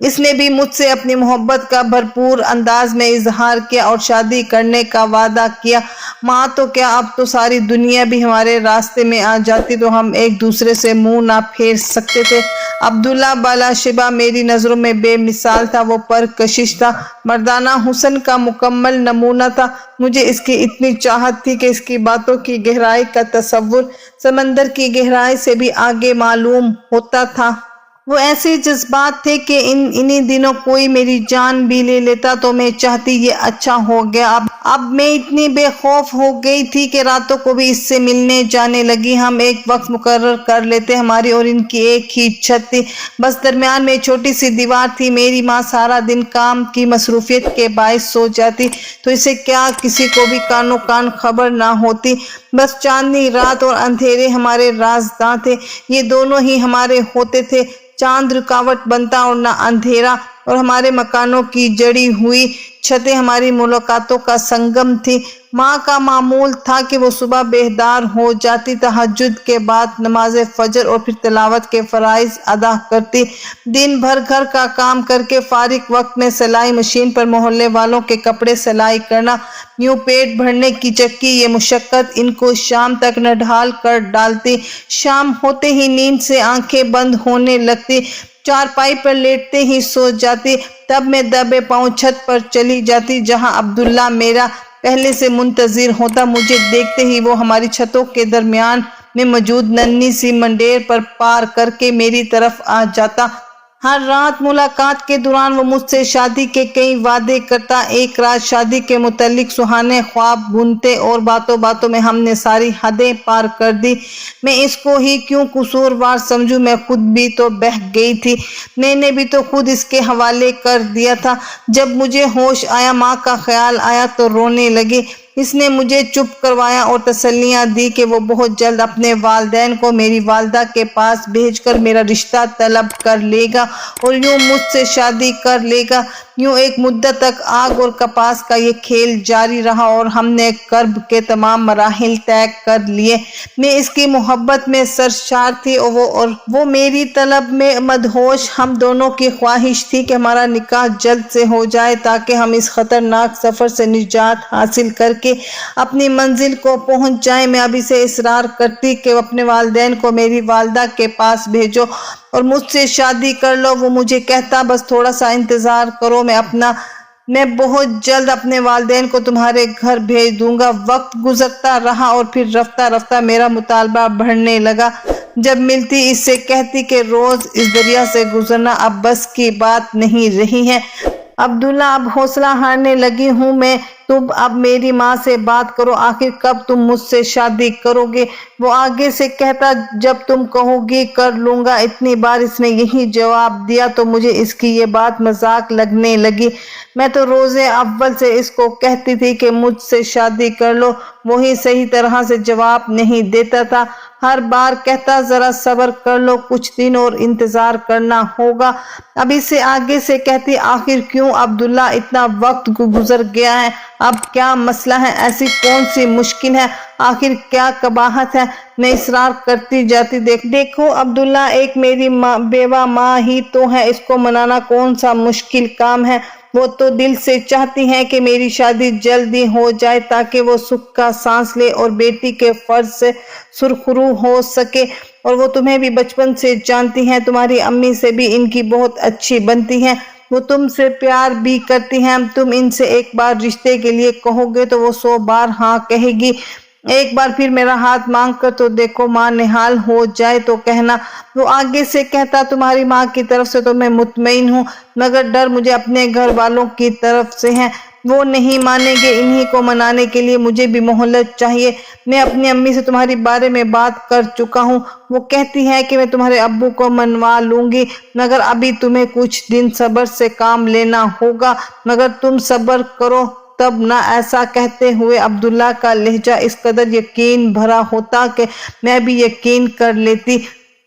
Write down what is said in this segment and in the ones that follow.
اس نے بھی مجھ سے اپنی محبت کا بھرپور انداز میں اظہار کیا اور شادی کرنے کا وعدہ کیا۔ ماں تو کیا، اب تو ساری دنیا بھی ہمارے راستے میں آ جاتی تو ہم ایک دوسرے سے منہ نہ پھیر سکتے تھے۔ عبداللہ بالا شبہ میری نظروں میں بے مثال تھا، وہ پرکشش تھا، مردانہ حسن کا مکمل نمونہ تھا۔ مجھے اس کی اتنی چاہت تھی کہ اس کی باتوں کی گہرائی کا تصور سمندر کی گہرائی سے بھی آگے معلوم ہوتا تھا۔ وہ ایسے جذبات تھے کہ انہی دنوں کوئی میری جان بھی لے لیتا تو میں چاہتی یہ اچھا ہو گیا۔ اب میں اتنی بے خوف ہو گئی تھی کہ راتوں کو بھی اس سے ملنے جانے لگی۔ ہم ایک وقت مقرر کر لیتے، ہماری اور ان کی ایک ہی چھت تھی، بس درمیان میں چھوٹی سی دیوار تھی۔ میری ماں سارا دن کام کی مصروفیت کے باعث سو جاتی تو اسے کیا کسی کو بھی کانوں کان خبر نہ ہوتی۔ بس چاندنی رات اور اندھیرے ہمارے رازداں تھے، یہ دونوں ہی ہمارے ہوتے تھے۔ چاند رکاوٹ بنتا اور نہ اندھیرا، اور ہمارے مکانوں کی جڑی ہوئی چھتیں ہماری ملاقاتوں کا سنگم تھی۔ ماں کا معمول تھا کہ وہ صبح بیدار ہو جاتی، تہجد کے بعد نماز فجر اور پھر تلاوت کے فرائض ادا کرتی، دن بھر گھر کا کام کر کے فارغ وقت میں سلائی مشین پر محلے والوں کے کپڑے سلائی کرنا، یوں پیٹ بھرنے کی چکی یہ مشقت ان کو شام تک نڈھال کر ڈالتی۔ شام ہوتے ہی نیند سے آنکھیں بند ہونے لگتی، چارپائی پر لیٹتے ہی سو جاتی۔ تب میں دبے پاؤں چھت پر چلی جاتی جہاں عبداللہ میرا پہلے سے منتظر ہوتا۔ مجھے دیکھتے ہی وہ ہماری چھتوں کے درمیان میں موجود ننھی سی منڈیر پر پار کر کے میری طرف آ جاتا۔ ہر رات ملاقات کے دوران وہ مجھ سے شادی کے کئی وعدے کرتا۔ ایک رات شادی کے متعلق سہانے خواب بنتے اور باتوں باتوں میں ہم نے ساری حدیں پار کر دی۔ میں اس کو ہی کیوں قصوروار سمجھوں، میں خود بھی تو بہہ گئی تھی، میں نے بھی تو خود اس کے حوالے کر دیا تھا۔ جب مجھے ہوش آیا، ماں کا خیال آیا تو رونے لگی۔ اس نے مجھے چپ کروایا اور تسلیاں دی کہ وہ بہت جلد اپنے والدین کو میری والدہ کے پاس بھیج کر میرا رشتہ طلب کر لے گا اور یوں مجھ سے شادی کر لے گا۔ یوں ایک مدت تک آگ اور کپاس کا یہ کھیل جاری رہا اور ہم نے کرب کے تمام مراحل طے کر لیے۔ میں اس کی محبت میں سرشار تھی اور وہ میری طلب میں مدہوش۔ ہم دونوں کی خواہش تھی کہ ہمارا نکاح جلد سے ہو جائے تاکہ ہم اس خطرناک سفر سے نجات حاصل کر کے اپنی منزل کو پہنچ جائیں۔ میں ابھی سے اصرار کرتی کہ اپنے والدین کو میری والدہ کے پاس بھیجو اور مجھ سے شادی کر لو۔ وہ مجھے کہتا، بس تھوڑا سا انتظار کرو، میں بہت جلد اپنے والدین کو تمہارے گھر بھیج دوں گا۔ وقت گزرتا رہا اور پھر رفتہ رفتہ میرا مطالبہ بڑھنے لگا۔ جب ملتی اس سے کہتی کہ روز اس دریا سے گزرنا اب بس کی بات نہیں رہی ہے۔ عبداللہ، اب حوصلہ ہارنے لگی ہوں میں، تم اب میری ماں سے بات کرو، آخر کب تم مجھ سے شادی کرو گے؟ وہ آگے سے کہتا، جب تم کہو گی کر لوں گا۔ اتنی بار اس نے یہی جواب دیا تو مجھے اس کی یہ بات مذاق لگنے لگی۔ میں تو روز اول سے اس کو کہتی تھی کہ مجھ سے شادی کر لو، وہی صحیح طرح سے جواب نہیں دیتا تھا۔ ہر بار کہتا، ذرا صبر کر لو، کچھ دن اور انتظار کرنا ہوگا۔ اب اس سے آگے سے کہتی، آخر کیوں عبداللہ، اتنا وقت گزر گیا ہے، اب کیا مسئلہ ہے؟ ایسی کون سی مشکل ہے؟ آخر کیا قباحت ہے؟ میں اصرار کرتی جاتی، دیکھو عبداللہ، ایک میری بیوہ ماں ہی تو ہے، اس کو منانا کون سا مشکل کام ہے؟ وہ تو دل سے چاہتی ہیں کہ میری شادی جلدی ہو جائے تاکہ وہ سکھ کا سانس لے اور بیٹی کے فرض سے سرخرو ہو سکے۔ اور وہ تمہیں بھی بچپن سے جانتی ہیں، تمہاری امی سے بھی ان کی بہت اچھی بنتی ہیں، وہ تم سے پیار بھی کرتی ہیں۔ تم ان سے ایک بار رشتے کے لیے کہو گے تو وہ 100 بار ہاں کہے گی۔ ایک بار پھر میرا ہاتھ مانگ کر تو دیکھو، ماں نہال ہو جائے تو کہنا۔ وہ آگے سے کہتا، تمہاری ماں کی طرف سے تو میں مطمئن ہوں، مگر ڈر مجھے اپنے گھر والوں کی طرف سے ہے، وہ نہیں مانیں گے، انہی کو منانے کے لیے مجھے بھی مہلت چاہیے۔ میں اپنی امی سے تمہاری بارے میں بات کر چکا ہوں، وہ کہتی ہے کہ میں تمہارے ابو کو منوا لوں گی، مگر ابھی تمہیں کچھ دن صبر سے کام لینا ہوگا، مگر تم صبر کرو تب نہ۔ ایسا کہتے ہوئے عبداللہ کا لہجہ اس قدر یقین بھرا ہوتا کہ میں بھی یقین کر لیتی۔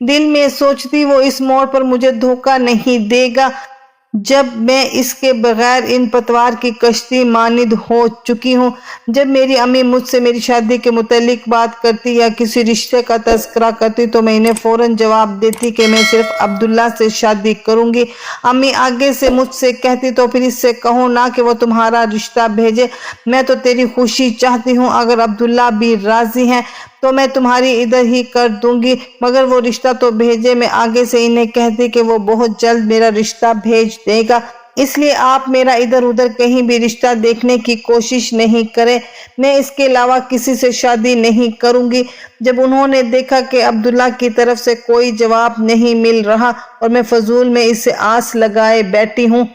دل میں سوچتی، وہ اس موڑ پر مجھے دھوکہ نہیں دے گا۔ جب میں اس کے بغیر ان پتوار کی کشتی مانند ہو چکی ہوں۔ جب میری امی مجھ سے میری شادی کے متعلق بات کرتی یا کسی رشتے کا تذکرہ کرتی تو میں انہیں فوراً جواب دیتی کہ میں صرف عبداللہ سے شادی کروں گی۔ امی آگے سے مجھ سے کہتی تو پھر اس سے کہو نا کہ وہ تمہارا رشتہ بھیجے، میں تو تیری خوشی چاہتی ہوں، اگر عبداللہ بھی راضی ہیں تو میں تمہاری ادھر ہی کر دوں گی، مگر وہ رشتہ تو بھیجے۔ میں آگے سے انہیں کہتی کہ وہ بہت جلد میرا رشتہ بھیج دے گا، اس لیے آپ میرا ادھر ادھر کہیں بھی رشتہ دیکھنے کی کوشش نہیں کریں، میں اس کے علاوہ کسی سے شادی نہیں کروں گی۔ جب انہوں نے دیکھا کہ عبداللہ کی طرف سے کوئی جواب نہیں مل رہا اور میں فضول میں اس سے آس لگائے بیٹھی ہوں،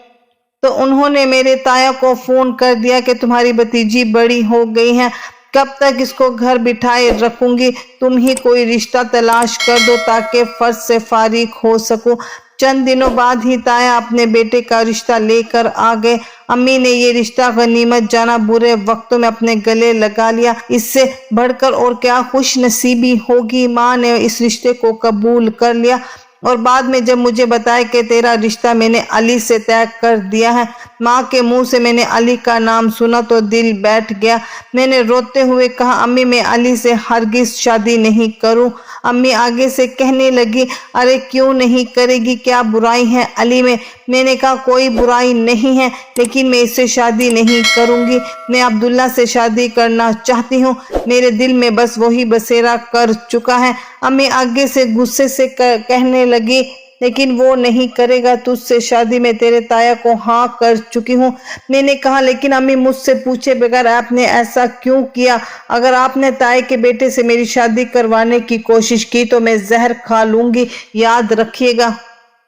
تو انہوں نے میرے تایا کو فون کر دیا کہ تمہاری بھتیجی بڑی ہو گئی ہے، کب تک اس کو گھر بٹھائے رکھوں گی، تم ہی کوئی رشتہ تلاش کر دو تاکہ فرض سے فارغ ہو سکوں۔ چند دنوں بعد ہی تایا اپنے بیٹے کا رشتہ لے کر آ گئے۔ امی نے یہ رشتہ غنیمت جانا برے وقتوں میں اپنے گلے لگا لیا، اس سے بڑھ کر اور کیا خوش نصیبی ہوگی۔ ماں نے اس رشتے کو قبول کر لیا اور بعد میں جب مجھے بتایا کہ تیرا رشتہ میں نے علی سے طے کر دیا ہے، ماں کے منہ سے میں نے علی کا نام سنا تو دل بیٹھ گیا۔ میں نے روتے ہوئے کہا امی میں علی سے ہرگز شادی نہیں کروں۔ امی آگے سے کہنے لگی ارے کیوں نہیں کرے گی، کیا برائی ہے علی میں؟ میں نے کہا کوئی برائی نہیں ہے، لیکن میں اس سے شادی نہیں کروں گی، میں عبداللہ سے شادی کرنا چاہتی ہوں، میرے دل میں بس وہی بسیرا کر چکا ہے۔ امی آگے سے غصے سے کہنے لگی لیکن وہ نہیں کرے گا تجھ سے شادی، میں تیرے تایا کو ہاں کر چکی ہوں۔ میں نے کہا لیکن امی مجھ سے پوچھے بغیر آپ نے ایسا کیوں کیا؟ اگر آپ نے تایا کے بیٹے سے میری شادی کروانے کی کوشش کی تو میں زہر کھا لوں گی، یاد رکھیے گا۔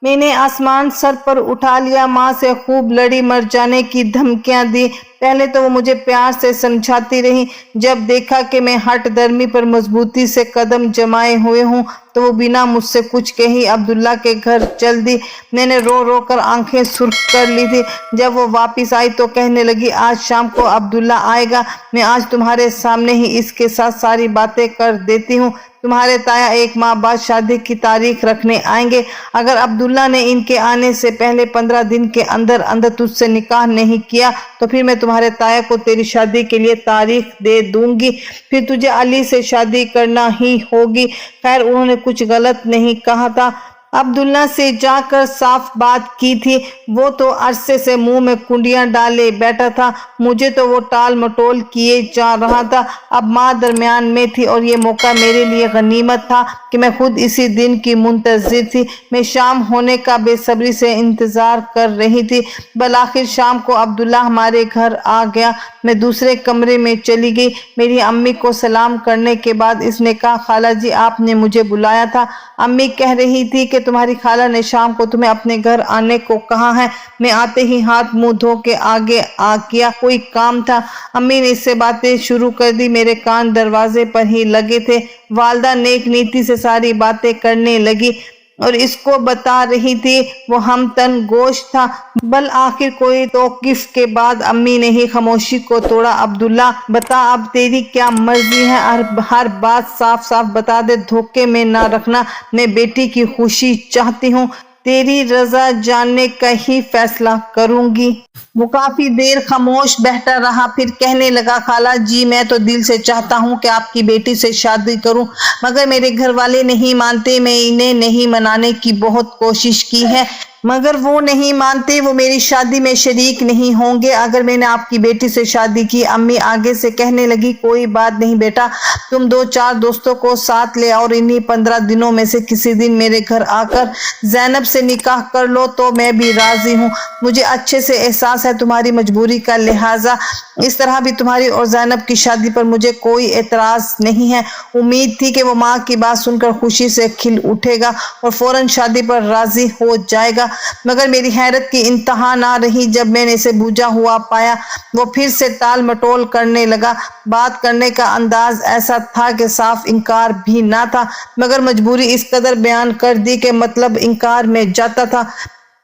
میں نے آسمان سر پر اٹھا لیا، ماں سے خوب لڑی، مر جانے کی دھمکیاں دی۔ پہلے تو وہ مجھے پیار سے سمجھاتی رہی، جب دیکھا کہ میں ہٹ درمی پر مضبوطی سے قدم جمائے ہوئے ہوں تو وہ بنا مجھ سے کچھ کہی عبداللہ کے گھر چل دی۔ میں نے رو رو کر آنکھیں سرخ کر لی تھی۔ جب وہ واپس آئی تو کہنے لگی آج شام کو عبداللہ آئے گا، میں آج تمہارے سامنے ہی اس کے ساتھ ساری باتیں کر دیتی ہوں، تمہارے تایا 1 ماہ بعد شادی کی تاریخ رکھنے آئیں گے، اگر عبداللہ نے ان کے آنے سے پہلے 15 دن کے اندر اندر تجھ سے نکاح نہیں کیا تو پھر میں تمہارے تایا کو تیری شادی کے لیے تاریخ دے دوں گی، پھر تجھے علی سے شادی کرنا ہی ہوگی۔ خیر انہوں نے کچھ غلط نہیں کہا تھا، عبداللہ سے جا کر صاف بات کی تھی، وہ تو عرصے سے منہ میں کنڈیاں ڈالے بیٹھا تھا، مجھے تو وہ ٹال مٹول کیے جا رہا تھا۔ اب ماں درمیان میں تھی اور یہ موقع میرے لیے غنیمت تھا کہ میں خود اسی دن کی منتظر تھی۔ میں شام ہونے کا بے صبری سے انتظار کر رہی تھی۔ بالآخر شام کو عبداللہ ہمارے گھر آ گیا۔ میں دوسرے کمرے میں چلی گئی۔ میری امی کو سلام کرنے کے بعد اس نے کہا خالہ جی آپ نے مجھے بلایا تھا؟ امی کہہ رہی تھی کہ تمہاری خالہ نے شام کو تمہیں اپنے گھر آنے کو کہا ہے، میں آتے ہی ہاتھ منہ دھو کے آگے آ گیا، کوئی کام تھا؟ امی نے اس سے باتیں شروع کر دی، میرے کان دروازے پر ہی لگے تھے۔ والدہ نیک نیتی سے ساری باتیں کرنے لگی اور اس کو بتا رہی تھی، وہ ہم تن گوشت تھا۔ بالآخر کوئی توقف کے بعد امی نے ہی خاموشی کو توڑا، عبداللہ بتا اب تیری کیا مرضی ہے، ہر بات صاف صاف بتا دے، دھوکے میں نہ رکھنا، میں بیٹی کی خوشی چاہتی ہوں، تیری رضا جاننے کا ہی فیصلہ کروں گی۔ وہ کافی دیر خاموش بیٹھا رہا، پھر کہنے لگا خالہ جی میں تو دل سے چاہتا ہوں کہ آپ کی بیٹی سے شادی کروں، مگر میرے گھر والے نہیں مانتے، میں انہیں نہیں منانے کی بہت کوشش کی ہے مگر وہ نہیں مانتے، وہ میری شادی میں شریک نہیں ہوں گے اگر میں نے آپ کی بیٹی سے شادی کی۔ امی آگے سے کہنے لگی کوئی بات نہیں بیٹا، تم 2-4 دوستوں کو ساتھ لے اور انہی 15 دنوں میں سے کسی دن میرے گھر آ کر زینب سے نکاح کر لو تو میں بھی راضی ہوں۔ مجھے اچھے سے احساس ہے تمہاری مجبوری کا، لہٰذا اس طرح بھی تمہاری اور زینب کی شادی پر مجھے کوئی اعتراض نہیں ہے۔ امید تھی کہ وہ ماں کی بات سن کر خوشی سے کھل اٹھے گا اور فوراً شادی پر راضی ہو جائے گا، مگر میری حیرت کی انتہا نہ رہی جب میں نے اسے بوجھا ہوا پایا۔ وہ پھر سے ٹال مٹول کرنے لگا، بات کرنے کا انداز ایسا تھا کہ صاف انکار بھی نہ تھا مگر مجبوری اس قدر بیان کر دی کہ مطلب انکار میں جاتا تھا۔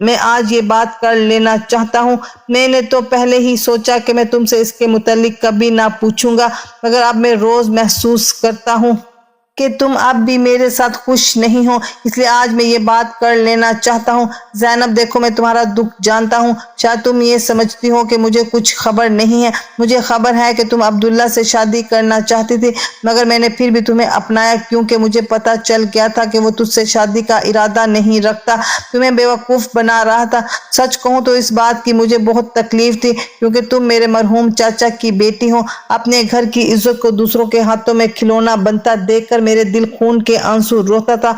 میں آج یہ بات کر لینا چاہتا ہوں۔ میں نے تو پہلے ہی سوچا کہ میں تم سے اس کے متعلق کبھی نہ پوچھوں گا، مگر اب میں روز محسوس کرتا ہوں کہ تم اب بھی میرے ساتھ خوش نہیں ہو، اس لیے آج میں یہ بات کر لینا چاہتا ہوں۔ زینب دیکھو، میں تمہارا دکھ جانتا ہوں۔ شاید تم یہ سمجھتی ہو کہ مجھے کچھ خبر نہیں ہے۔ مجھے خبر ہے کہ تم عبداللہ سے شادی کرنا چاہتی تھی، مگر میں نے پھر بھی تمہیں اپنایا کیونکہ مجھے پتہ چل گیا تھا کہ وہ تجھ سے شادی کا ارادہ نہیں رکھتا، تمہیں بیوقوف بنا رہا تھا۔ سچ کہوں تو اس بات کی مجھے بہت تکلیف تھی کیونکہ تم میرے مرحوم چاچا کی بیٹی ہو۔ اپنے گھر کی عزت کو دوسروں کے ہاتھوں میں کھلونا بنتا دیکھ کر میرے دل خون کے آنسو روتا تھا۔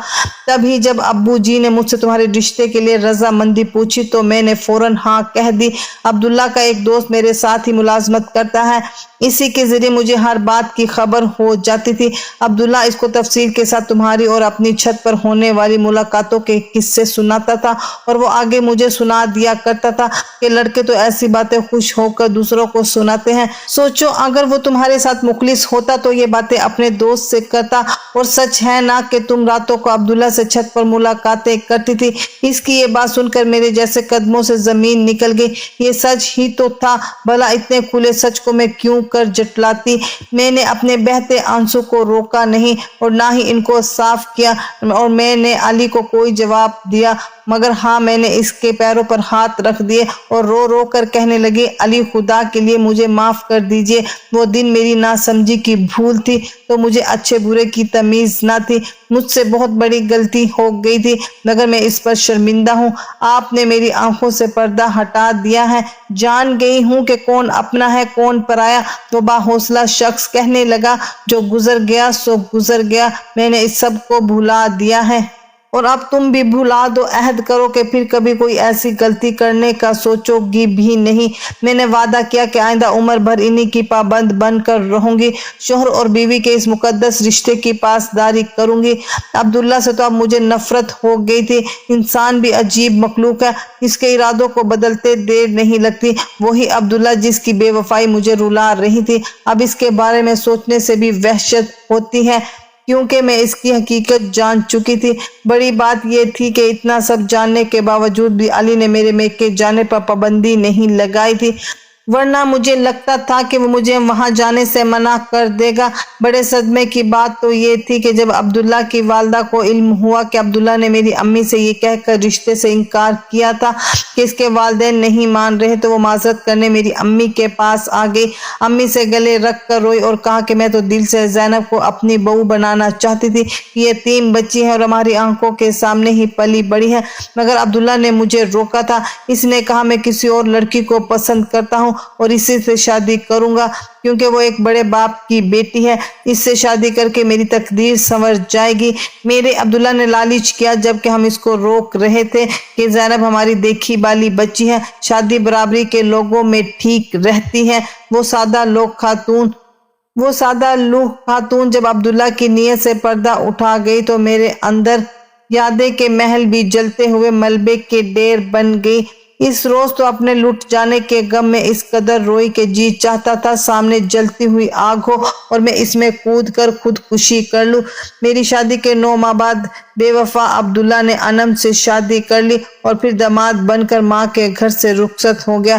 تبھی جب ابو جی نے مجھ سے تمہارے رشتے کے لیے رضامندی پوچھی تو میں نے فوراً ہاں کہہ دی۔ عبداللہ کا ایک دوست میرے ساتھ ہی ملازمت کرتا ہے، اسی کے ذریعے مجھے ہر بات کی خبر ہو جاتی تھی۔ عبداللہ اس کو تفصیل کے ساتھ تمہاری اور اپنی چھت پر ہونے والی ملاقاتوں کے قصے سناتا تھا، اور وہ آگے مجھے سنا دیا کرتا تھا کہ لڑکے تو ایسی باتیں خوش ہو کر دوسروں کو سناتے ہیں۔ سوچو اگر وہ تمہارے ساتھ مخلص ہوتا تو یہ باتیں اپنے دوست سے کرتا۔ اور سچ ہے نا کہ تم راتوں کو عبداللہ سے چھت پر ملاقاتیں کرتی تھی۔ اس کی یہ بات سن کر میرے جیسے قدموں سے زمین نکل گئی۔ یہ سچ ہی تو تھا، بھلا اتنے کھلے سچ کو میں کیوں کر جٹلاتی؟ میں نے اپنے بہتے آنسو کو روکا نہیں اور نہ ہی ان کو صاف کیا، اور میں نے علی کو کوئی جواب دیا، مگر ہاں میں نے اس کے پیروں پر ہاتھ رکھ دیے اور رو رو کر کہنے لگی، علی خدا کے لیے مجھے معاف کر دیجئے، وہ دن میری ناسمجھی کی بھول تھی، تو مجھے اچھے برے کی تمیز نہ تھی، مجھ سے بہت بڑی غلطی ہو گئی تھی، مگر میں اس پر شرمندہ ہوں۔ آپ نے میری آنکھوں سے پردہ ہٹا دیا ہے، جان گئی ہوں کہ کون اپنا ہے کون پرایا۔ وہ باحوصلہ شخص کہنے لگا، جو گزر گیا سو گزر گیا، میں نے اس سب کو بھلا دیا ہے، اور اب تم بھی بھلا دو، عہد کرو کہ پھر کبھی کوئی ایسی غلطی کرنے کا سوچو گی بھی نہیں۔ میں نے وعدہ کیا کہ آئندہ عمر بھر انہی کی پابند بن کر رہوں گی، شوہر اور بیوی کے اس مقدس رشتے کی پاسداری کروں گی۔ عبداللہ سے تو اب مجھے نفرت ہو گئی تھی۔ انسان بھی عجیب مخلوق ہے، اس کے ارادوں کو بدلتے دیر نہیں لگتی۔ وہی عبداللہ جس کی بے وفائی مجھے رلا رہی تھی، اب اس کے بارے میں سوچنے سے بھی وحشت ہوتی ہے کیونکہ میں اس کی حقیقت جان چکی تھی۔ بڑی بات یہ تھی کہ اتنا سب جاننے کے باوجود بھی علی نے میرے میکے جانے پر پابندی نہیں لگائی تھی، ورنہ مجھے لگتا تھا کہ وہ مجھے وہاں جانے سے منع کر دے گا۔ بڑے صدمے کی بات تو یہ تھی کہ جب عبداللہ کی والدہ کو علم ہوا کہ عبداللہ نے میری امی سے یہ کہہ کر رشتے سے انکار کیا تھا کہ اس کے والدین نہیں مان رہے، تو وہ معذرت کرنے میری امی کے پاس آ گئی، امی سے گلے رکھ کر روئی اور کہا کہ میں تو دل سے زینب کو اپنی بہو بنانا چاہتی تھی، یہ یتیم بچی ہے اور ہماری آنکھوں کے سامنے ہی پلی بڑی ہے، مگر عبداللہ نے مجھے روکا تھا۔ اس نے کہا میں کسی اور لڑکی کو پسند کرتا ہوں اور اسی سے شادی کروں گا کیونکہ وہ ایک بڑے باپ کی بیٹی ہے، اس سے شادی کر کے میری تقدیر سنور جائے گی۔ میرے عبداللہ نے لالچ کیا جبکہ ہم اس کو روک رہے تھے کہ زینب ہماری دیکھی بالی بچی ہے، شادی برابری کے لوگوں میں ٹھیک رہتی ہے۔ وہ سادہ لوح خاتون جب عبداللہ کی نیت سے پردہ اٹھا گئی تو میرے اندر یادیں کے محل بھی جلتے ہوئے ملبے کے ڈھیر بن گئی۔ اس روز تو اپنے لٹ جانے کے غم میں اس قدر روئی کہ جی چاہتا تھا سامنے جلتی ہوئی آگ ہو اور میں اس میں کود کر خودکشی کر لوں۔ میری شادی کے 9 ماہ بعد بے وفا عبداللہ نے انم سے شادی کر لی اور پھر داماد بن کر ماں کے گھر سے رخصت ہو گیا۔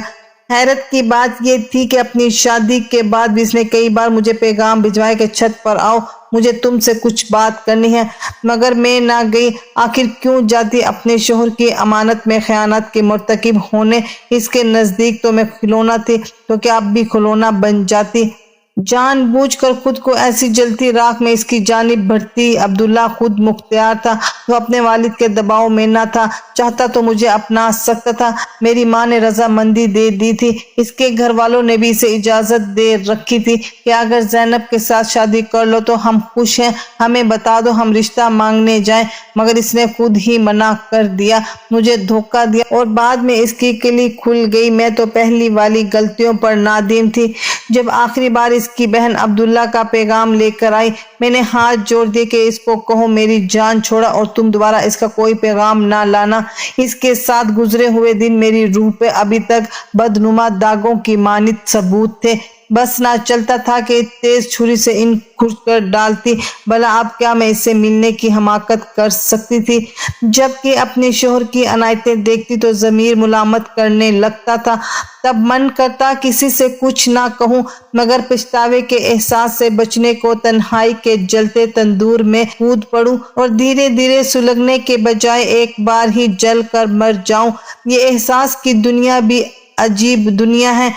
حیرت کی بات یہ تھی کہ اپنی شادی کے بعد بھی اس نے کئی بار مجھے پیغام بھجوائے کہ چھت پر آؤ، مجھے تم سے کچھ بات کرنی ہے، مگر میں نہ گئی۔ آخر کیوں جاتی؟ اپنے شوہر کی امانت میں خیانت کے مرتکب ہونے، اس کے نزدیک تو میں کھلونا تھی، تو کیا اب بھی کھلونا بن جاتی؟ جان بوجھ کر خود کو ایسی جلتی راکھ میں اس کی جانب بڑھتی۔ عبداللہ خود مختار تھا، وہ اپنے والد کے دباؤ میں نہ تھا، چاہتا تو مجھے اپنا سکتا تھا۔ میری ماں نے رضامندی دے دی تھی، اس کے گھر والوں نے بھی اسے اجازت دے رکھی تھی کہ اگر زینب کے ساتھ شادی کر لو تو ہم خوش ہیں، ہمیں بتا دو ہم رشتہ مانگنے جائیں، مگر اس نے خود ہی منع کر دیا، مجھے دھوکہ دیا اور بعد میں اس کی کلی کھل گئی۔ میں تو پہلی والی غلطیوں پر نادم تھی۔ جب آخری بار اس کی بہن عبداللہ کا پیغام لے کر آئی، میں نے ہاتھ جوڑ دیے کہ اس کو کہو میری جان چھوڑا اور تم دوبارہ اس کا کوئی پیغام نہ لانا۔ اس کے ساتھ گزرے ہوئے دن میری روح پہ ابھی تک بدنما داغوں کی مانند ثبوت تھے۔ بس نہ چلتا تھا کہ تیز چھری سے ان کھرچ کر ڈالتی، بھلا اب کیا میں اسے ملنے کی حماقت کر سکتی تھی؟ جبکہ اپنے شوہر کی عنایتیں دیکھتی تو ضمیر ملامت کرنے لگتا تھا۔ تب من کرتا کسی سے کچھ نہ کہوں، مگر پچھتاوے کے احساس سے بچنے کو تنہائی کے جلتے تندور میں کود پڑوں اور دھیرے دھیرے سلگنے کے بجائے ایک بار ہی جل کر مر جاؤں۔ یہ احساس کی دنیا بھی عجیب دنیا ہے۔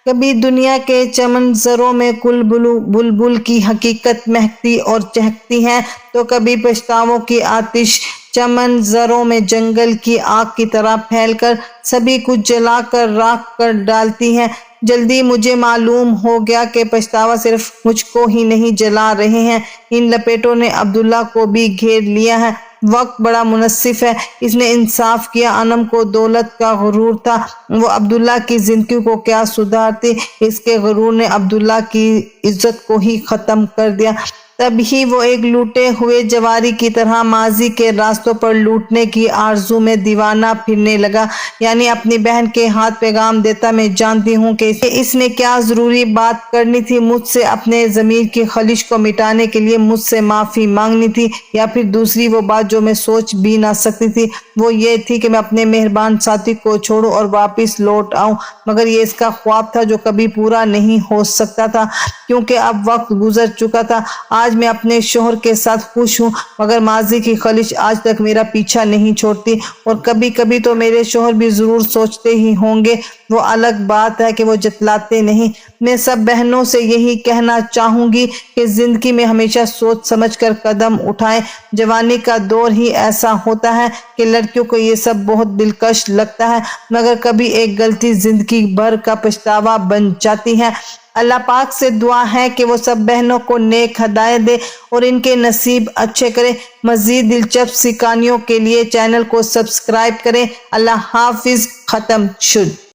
کبھی دنیا کے چمنظروں میں بلبل کی حقیقت مہکتی اور چہکتی ہے، تو کبھی پچھتاووں کی آتش چمنظروں میں جنگل کی آگ کی طرح پھیل کر سبھی کچھ جلا کر راکھ کر ڈالتی ہے۔ جلدی مجھے معلوم ہو گیا کہ پچھتاوا صرف مجھ کو ہی نہیں جلا رہے ہیں، ان لپیٹوں نے عبداللہ کو بھی گھیر لیا ہے۔ وقت بڑا منصف ہے، اس نے انصاف کیا۔ انم کو دولت کا غرور تھا، وہ عبداللہ کی زندگی کو کیا سدھارتی، اس کے غرور نے عبداللہ کی عزت کو ہی ختم کر دیا۔ تب ہی وہ ایک لوٹے ہوئے جواری کی طرح ماضی کے راستوں پر لوٹنے کی آرزو میں دیوانہ پھرنے لگا۔ یعنی اپنی بہن کے ہاتھ پیغام دیتا، میں جانتی ہوں کہ اس نے کیا ضروری بات کرنی تھی، مجھ سے اپنے ضمیر کی خلش کو مٹانے کے لیے مجھ سے معافی مانگنی تھی، یا پھر دوسری وہ بات جو میں سوچ بھی نہ سکتی تھی، وہ یہ تھی کہ میں اپنے مہربان ساتھی کو چھوڑوں اور واپس لوٹ آؤں۔ مگر یہ اس کا خواب تھا جو کبھی پورا نہیں ہو سکتا تھا، کیونکہ اب وقت گزر چکا تھا۔ آج میں اپنے شوہر کے ساتھ خوش ہوں، مگر ماضی کی خلش آج تک میرا پیچھا نہیں چھوڑتی، اور کبھی کبھی تو میرے شوہر بھی ضرور سوچتے ہی ہوں گے، وہ الگ بات ہے کہ وہ جتلاتے نہیں۔ میں سب بہنوں سے یہی کہنا چاہوں گی کہ زندگی میں ہمیشہ سوچ سمجھ کر قدم اٹھائیں۔ جوانی کا دور ہی ایسا ہوتا ہے کہ لڑکیوں کو یہ سب بہت دلکش لگتا ہے، مگر کبھی ایک غلطی زندگی بھر کا پچھتاوا بن جاتی ہے۔ اللہ پاک سے دعا ہے کہ وہ سب بہنوں کو نیک ہدایت دے اور ان کے نصیب اچھے کرے۔ مزید دلچسپ کہانیوں کے لیے چینل کو سبسکرائب کریں۔ اللہ حافظ۔ ختم شد۔